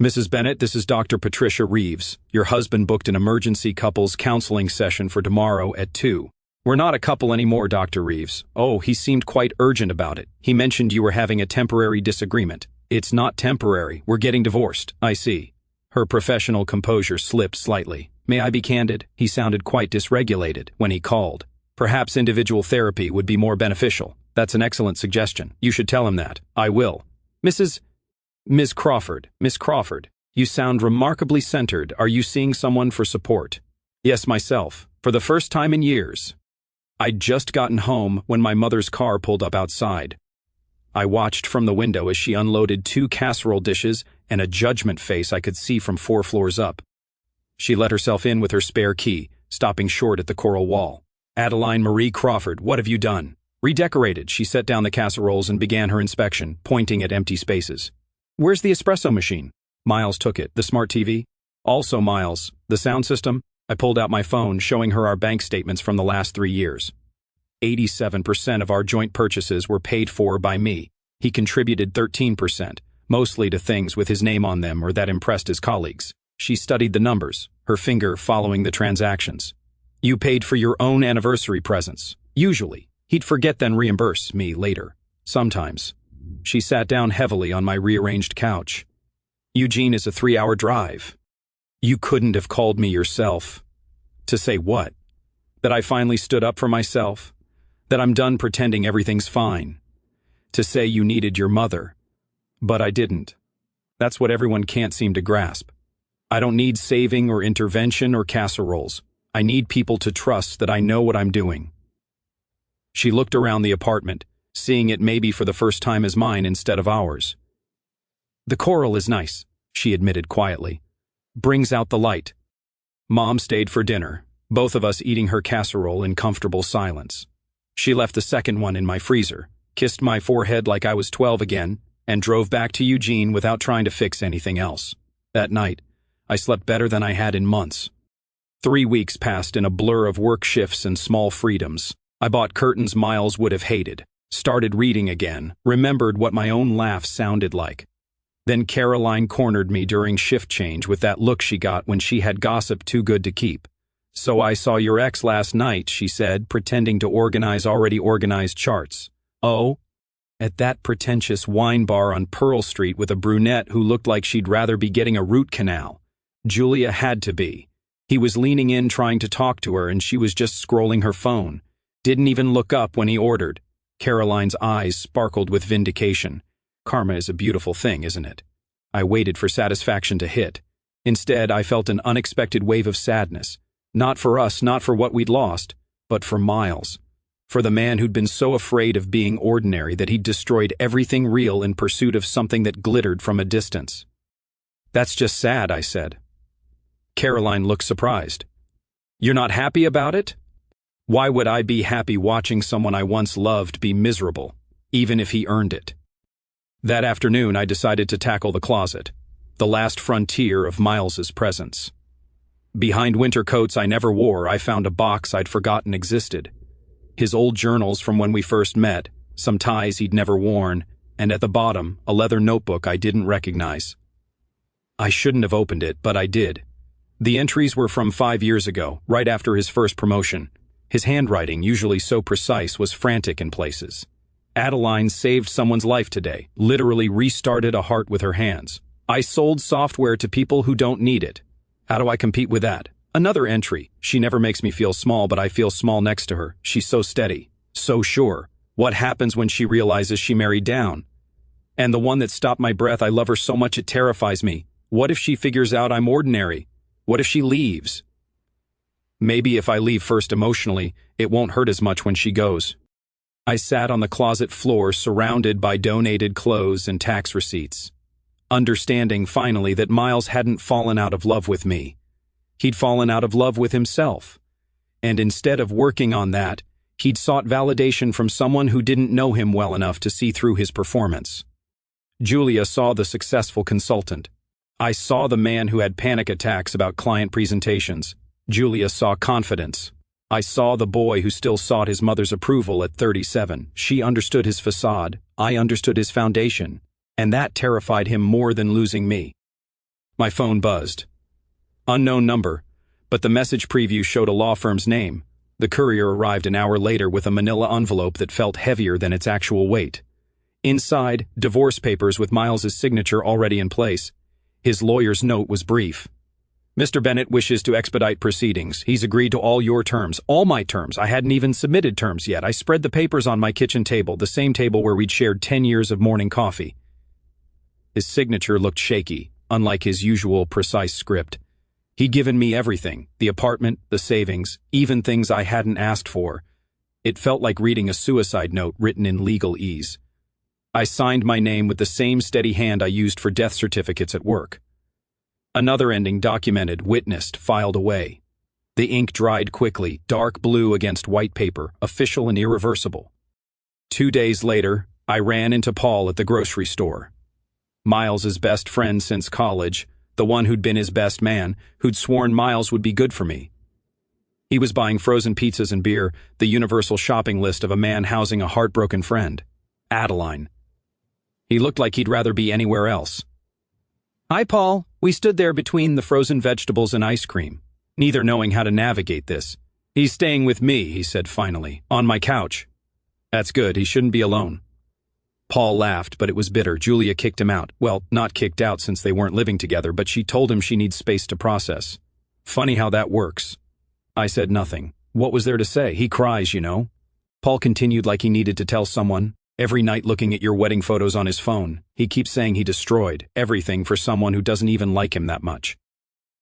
Mrs. Bennett, this is Dr. Patricia Reeves. Your husband booked an emergency couples counseling session for tomorrow at 2. We're not a couple anymore, Dr. Reeves. Oh, he seemed quite urgent about it. He mentioned you were having a temporary disagreement. It's not temporary. We're getting divorced. I see. Her professional composure slipped slightly. May I be candid? He sounded quite dysregulated when he called. Perhaps individual therapy would be more beneficial. That's an excellent suggestion. You should tell him that. I will. Miss Crawford, you sound remarkably centered. Are you seeing someone for support? Yes, myself. For the first time in years. I'd just gotten home when my mother's car pulled up outside. I watched from the window as she unloaded 2 casserole dishes and a judgment face I could see from 4 floors up. She let herself in with her spare key, stopping short at the coral wall. Adeline Marie Crawford, what have you done? Redecorated. She set down the casseroles and began her inspection, pointing at empty spaces. Where's the espresso machine? Miles took it. The smart TV? Also Miles. The sound system? I pulled out my phone, showing her our bank statements from the last 3 years. 87% of our joint purchases were paid for by me. He contributed 13%, mostly to things with his name on them or that impressed his colleagues. She studied the numbers, her finger following the transactions. You paid for your own anniversary presents. Usually. He'd forget then reimburse me later. Sometimes. She sat down heavily on my rearranged couch. Eugene is a 3-hour drive. You couldn't have called me yourself. To say what? That I finally stood up for myself? That I'm done pretending everything's fine? To say you needed your mother? But I didn't. That's what everyone can't seem to grasp. I don't need saving or intervention or casseroles. I need people to trust that I know what I'm doing. She looked around the apartment, seeing it maybe for the first time as mine instead of ours. "The coral is nice," she admitted quietly. "Brings out the light." Mom stayed for dinner, both of us eating her casserole in comfortable silence. She left the second one in my freezer, kissed my forehead like I was 12 again, and drove back to Eugene without trying to fix anything else. That night, I slept better than I had in months. 3 weeks passed in a blur of work shifts and small freedoms. I bought curtains Miles would have hated, started reading again, remembered what my own laugh sounded like. Then Caroline cornered me during shift change with that look she got when she had gossip too good to keep. "So I saw your ex last night," she said, pretending to organize already organized charts. "Oh?" At that pretentious wine bar on Pearl Street with a brunette who looked like she'd rather be getting a root canal. Julia had to be. He was leaning in trying to talk to her and she was just scrolling her phone. Didn't even look up when he ordered. Caroline's eyes sparkled with vindication. Karma is a beautiful thing, isn't it? I waited for satisfaction to hit. Instead, I felt an unexpected wave of sadness. Not for us, not for what we'd lost, but for Miles. For the man who'd been so afraid of being ordinary that he'd destroyed everything real in pursuit of something that glittered from a distance. "That's just sad," I said. Caroline looked surprised. "You're not happy about it?" Why would I be happy watching someone I once loved be miserable, even if he earned it? That afternoon, I decided to tackle the closet, the last frontier of Miles's presence. Behind winter coats I never wore, I found a box I'd forgotten existed. His old journals from when we first met, some ties he'd never worn, and at the bottom, a leather notebook I didn't recognize. I shouldn't have opened it, but I did. The entries were from 5 years ago, right after his first promotion. His handwriting, usually so precise, was frantic in places. "Adeline saved someone's life today, literally restarted a heart with her hands. I sold software to people who don't need it. How do I compete with that?" Another entry. "She never makes me feel small, but I feel small next to her. She's so steady, so sure. What happens when she realizes she married down?" And the one that stopped my breath, "I love her so much it terrifies me. What if she figures out I'm ordinary? What if she leaves? Maybe if I leave first emotionally, it won't hurt as much when she goes." I sat on the closet floor surrounded by donated clothes and tax receipts, understanding finally that Miles hadn't fallen out of love with me. He'd fallen out of love with himself. And instead of working on that, he'd sought validation from someone who didn't know him well enough to see through his performance. Julia saw the successful consultant. I saw the man who had panic attacks about client presentations. Julia saw confidence. I saw the boy who still sought his mother's approval at 37. She understood his facade. I understood his foundation. And that terrified him more than losing me. My phone buzzed. Unknown number, but the message preview showed a law firm's name. The courier arrived an hour later with a manila envelope that felt heavier than its actual weight. Inside, divorce papers with Miles's signature already in place. His lawyer's note was brief. "Mr. Bennett wishes to expedite proceedings. He's agreed to all your terms, all my terms. I hadn't even submitted terms yet. I spread the papers on my kitchen table, the same table where we'd shared 10 years of morning coffee." His signature looked shaky, unlike his usual precise script. He'd given me everything, the apartment, the savings, even things I hadn't asked for. It felt like reading a suicide note written in legal ease. I signed my name with the same steady hand I used for death certificates at work. Another ending documented, witnessed, filed away. The ink dried quickly, dark blue against white paper, official and irreversible. 2 days later, I ran into Paul at the grocery store. Miles's best friend since college, the one who'd been his best man, who'd sworn Miles would be good for me. He was buying frozen pizzas and beer, the universal shopping list of a man housing a heartbroken friend. Adeline. He looked like he'd rather be anywhere else. "Hi, Paul." We stood there between the frozen vegetables and ice cream, neither knowing how to navigate this. "He's staying with me," he said finally, "on my couch." "That's good, he shouldn't be alone." Paul laughed, but it was bitter. Julia kicked him out. Well, not kicked out since they weren't living together, but she told him she needs space to process. Funny how that works. I said nothing. What was there to say? He cries, you know. Paul continued like he needed to tell someone. "Every night looking at your wedding photos on his phone. He keeps saying he destroyed everything for someone who doesn't even like him that much."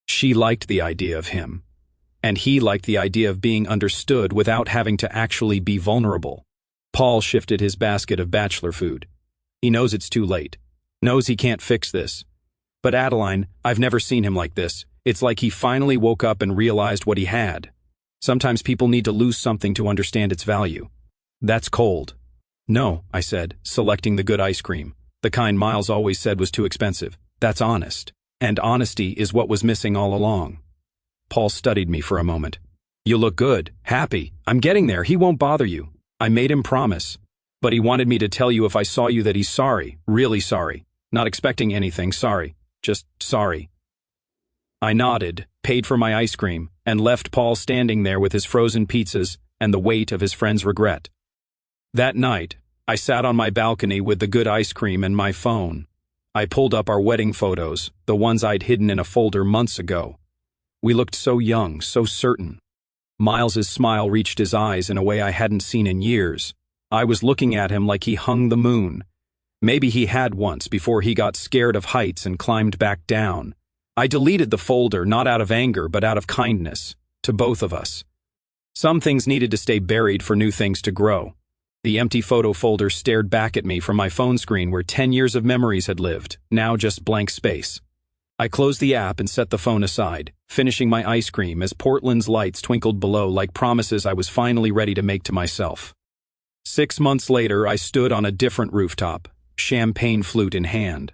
She liked the idea of him. And he liked the idea of being understood without having to actually be vulnerable. Paul shifted his basket of bachelor food. He knows it's too late. Knows he can't fix this. But Adeline, I've never seen him like this. It's like he finally woke up and realized what he had. Sometimes people need to lose something to understand its value. That's cold. No, I said, selecting the good ice cream. The kind Miles always said was too expensive. That's honest. And honesty is what was missing all along. Paul studied me for a moment. You look good, happy. I'm getting there. He won't bother you. I made him promise. But he wanted me to tell you if I saw you that he's sorry, really sorry. Not expecting anything, sorry. Just sorry. I nodded, paid for my ice cream, and left Paul standing there with his frozen pizzas and the weight of his friend's regret. That night, I sat on my balcony with the good ice cream and my phone. I pulled up our wedding photos, the ones I'd hidden in a folder months ago. We looked so young, so certain. Miles's smile reached his eyes in a way I hadn't seen in years. I was looking at him like he hung the moon. Maybe he had once before he got scared of heights and climbed back down. I deleted the folder not out of anger but out of kindness, to both of us. Some things needed to stay buried for new things to grow. The empty photo folder stared back at me from my phone screen where 10 years of memories had lived, now just blank space. I closed the app and set the phone aside, finishing my ice cream as Portland's lights twinkled below like promises I was finally ready to make to myself. 6 months later, I stood on a different rooftop, champagne flute in hand.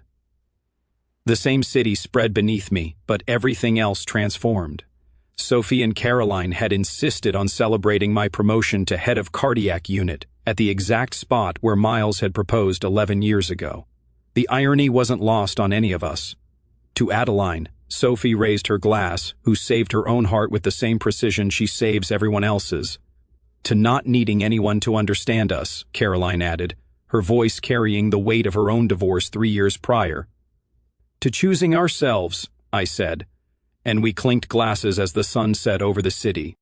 The same city spread beneath me, but everything else transformed. Sophie and Caroline had insisted on celebrating my promotion to head of cardiac unit at the exact spot where Miles had proposed 11 years ago. The irony wasn't lost on any of us. To Adeline, Sophie raised her glass, who saved her own heart with the same precision she saves everyone else's. To not needing anyone to understand us, Caroline added, her voice carrying the weight of her own divorce 3 years prior. To choosing ourselves, I said, and we clinked glasses as the sun set over the city.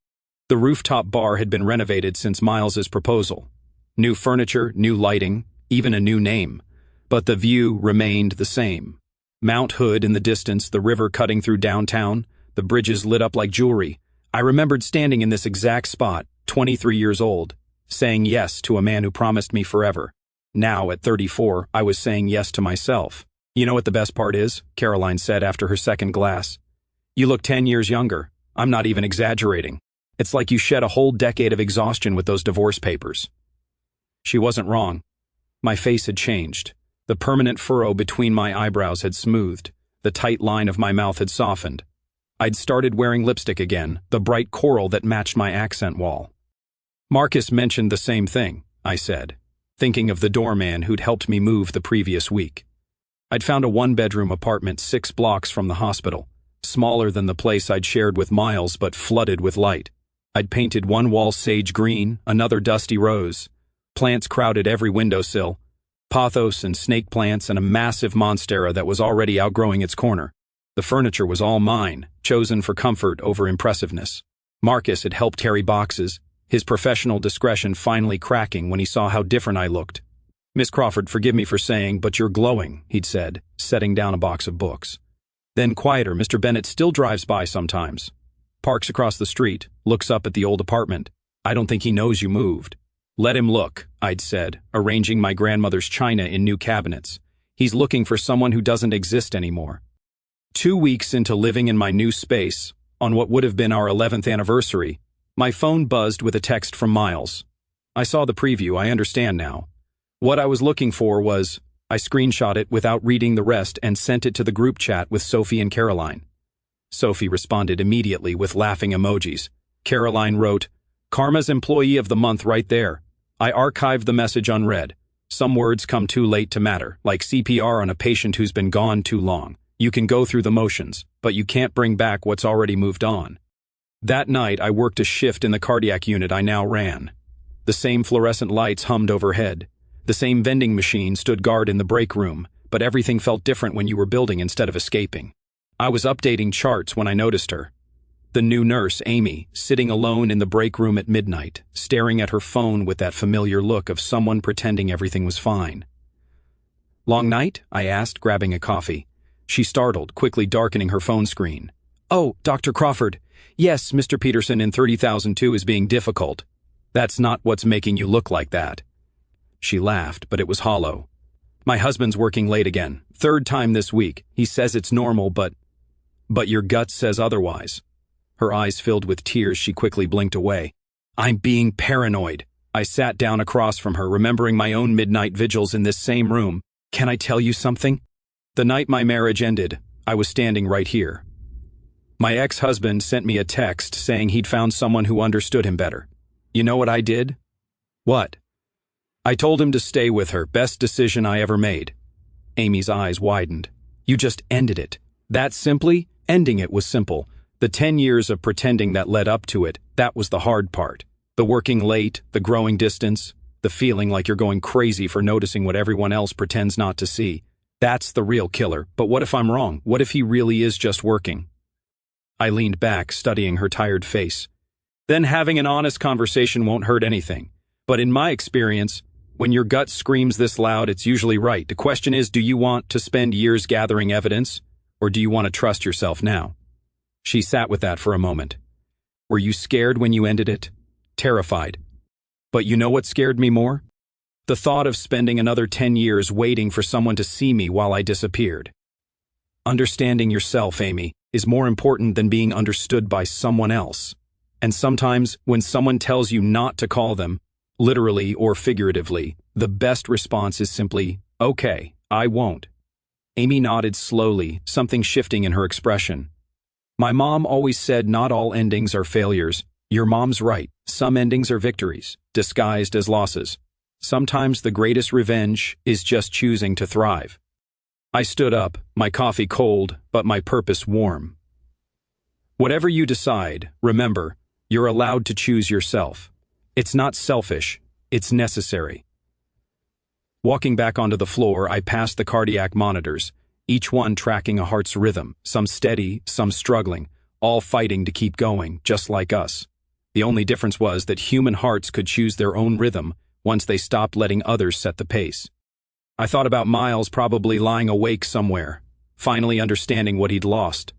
The rooftop bar had been renovated since Miles's proposal. New furniture, new lighting, even a new name. But the view remained the same. Mount Hood in the distance, the river cutting through downtown, the bridges lit up like jewelry. I remembered standing in this exact spot, 23 years old, saying yes to a man who promised me forever. Now, at 34, I was saying yes to myself. You know what the best part is? Caroline said after her second glass. You look 10 years younger. I'm not even exaggerating. It's like you shed a whole decade of exhaustion with those divorce papers. She wasn't wrong. My face had changed. The permanent furrow between my eyebrows had smoothed. The tight line of my mouth had softened. I'd started wearing lipstick again, the bright coral that matched my accent wall. Marcus mentioned the same thing, I said, thinking of the doorman who'd helped me move the previous week. I'd found a one-bedroom apartment 6 blocks from the hospital, smaller than the place I'd shared with Miles but flooded with light. I'd painted one wall sage green, another dusty rose. Plants crowded every windowsill. Pothos and snake plants and a massive monstera that was already outgrowing its corner. The furniture was all mine, chosen for comfort over impressiveness. Marcus had helped carry boxes, his professional discretion finally cracking when he saw how different I looked. Miss Crawford, forgive me for saying, but you're glowing, he'd said, setting down a box of books. Then quieter, Mr. Bennett still drives by sometimes. Parks across the street, looks up at the old apartment. I don't think he knows you moved. Let him look, I'd said, arranging my grandmother's china in new cabinets. He's looking for someone who doesn't exist anymore. 2 weeks into living in my new space, on what would have been our 11th anniversary, my phone buzzed with a text from Miles. I saw the preview, I understand now. What I was looking for was, I screenshot it without reading the rest and sent it to the group chat with Sophie and Caroline. Sophie responded immediately with laughing emojis. Caroline wrote, Karma's employee of the month right there. I archived the message unread. Some words come too late to matter, like CPR on a patient who's been gone too long. You can go through the motions, but you can't bring back what's already moved on. That night, I worked a shift in the cardiac unit I now ran. The same fluorescent lights hummed overhead. The same vending machine stood guard in the break room, but everything felt different when you were building instead of escaping. I was updating charts when I noticed her. The new nurse, Amy, sitting alone in the break room at midnight, staring at her phone with that familiar look of someone pretending everything was fine. Long night? I asked, grabbing a coffee. She startled, quickly darkening her phone screen. Oh, Dr. Crawford. Yes, Mr. Peterson in 30,002 is being difficult. That's not what's making you look like that. She laughed, but it was hollow. My husband's working late again. 3rd time this week. He says it's normal, but your gut says otherwise. Her eyes filled with tears. She quickly blinked away. I'm being paranoid. I sat down across from her, remembering my own midnight vigils in this same room. Can I tell you something? The night my marriage ended, I was standing right here. My ex-husband sent me a text saying he'd found someone who understood him better. You know what I did? What? I told him to stay with her. Best decision I ever made. Amy's eyes widened. You just ended it. That simply? Ending it was simple. The 10 years of pretending that led up to it, that was the hard part. The working late, the growing distance, the feeling like you're going crazy for noticing what everyone else pretends not to see. That's the real killer. But what if I'm wrong? What if he really is just working? I leaned back, studying her tired face. Then having an honest conversation won't hurt anything. But in my experience, when your gut screams this loud, it's usually right. The question is, do you want to spend years gathering evidence, or do you want to trust yourself now? She sat with that for a moment. Were you scared when you ended it? Terrified. But you know what scared me more? The thought of spending another 10 years waiting for someone to see me while I disappeared. Understanding yourself, Amy, is more important than being understood by someone else. And sometimes, when someone tells you not to call them, literally or figuratively, the best response is simply, okay, I won't. Amy nodded slowly, something shifting in her expression. My mom always said not all endings are failures. Your mom's right. Some endings are victories, disguised as losses. Sometimes the greatest revenge is just choosing to thrive. I stood up, my coffee cold, but my purpose warm. Whatever you decide, remember, you're allowed to choose yourself. It's not selfish, it's necessary. Walking back onto the floor, I passed the cardiac monitors, each one tracking a heart's rhythm, some steady, some struggling, all fighting to keep going, just like us. The only difference was that human hearts could choose their own rhythm once they stopped letting others set the pace. I thought about Miles probably lying awake somewhere, finally understanding what he'd lost.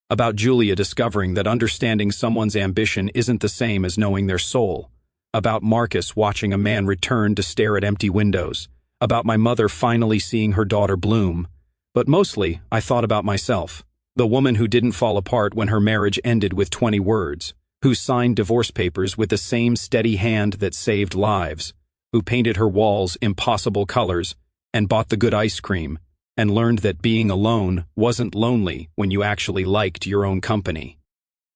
About Julia discovering that understanding someone's ambition isn't the same as knowing their soul. About Marcus watching a man return to stare at empty windows. About my mother finally seeing her daughter bloom. But mostly, I thought about myself. The woman who didn't fall apart when her marriage ended with 20 words. Who signed divorce papers with the same steady hand that saved lives. Who painted her walls impossible colors and bought the good ice cream. And learned that being alone wasn't lonely when you actually liked your own company.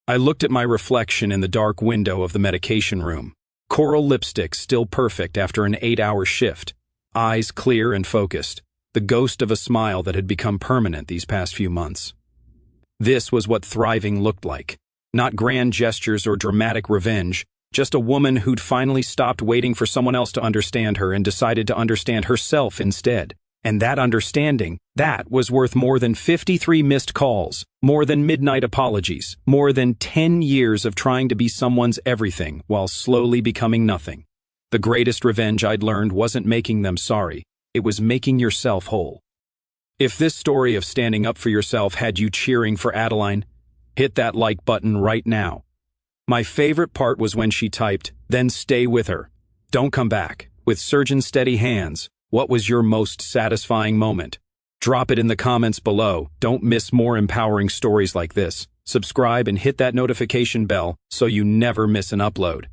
I looked at my reflection in the dark window of the medication room. Coral lipstick still perfect after an 8-hour shift. Eyes clear and focused. The ghost of a smile that had become permanent these past few months. This was what thriving looked like. Not grand gestures or dramatic revenge, just a woman who'd finally stopped waiting for someone else to understand her and decided to understand herself instead. And that understanding, that was worth more than 53 missed calls, more than midnight apologies, more than 10 years of trying to be someone's everything while slowly becoming nothing. The greatest revenge I'd learned wasn't making them sorry, it was making yourself whole. If this story of standing up for yourself had you cheering for Adeline, hit that like button right now. My favorite part was when she typed, "Then stay with her. Don't come back." With surgeon steady hands. What was your most satisfying moment? Drop it in the comments below. Don't miss more empowering stories like this. Subscribe and hit that notification bell so you never miss an upload.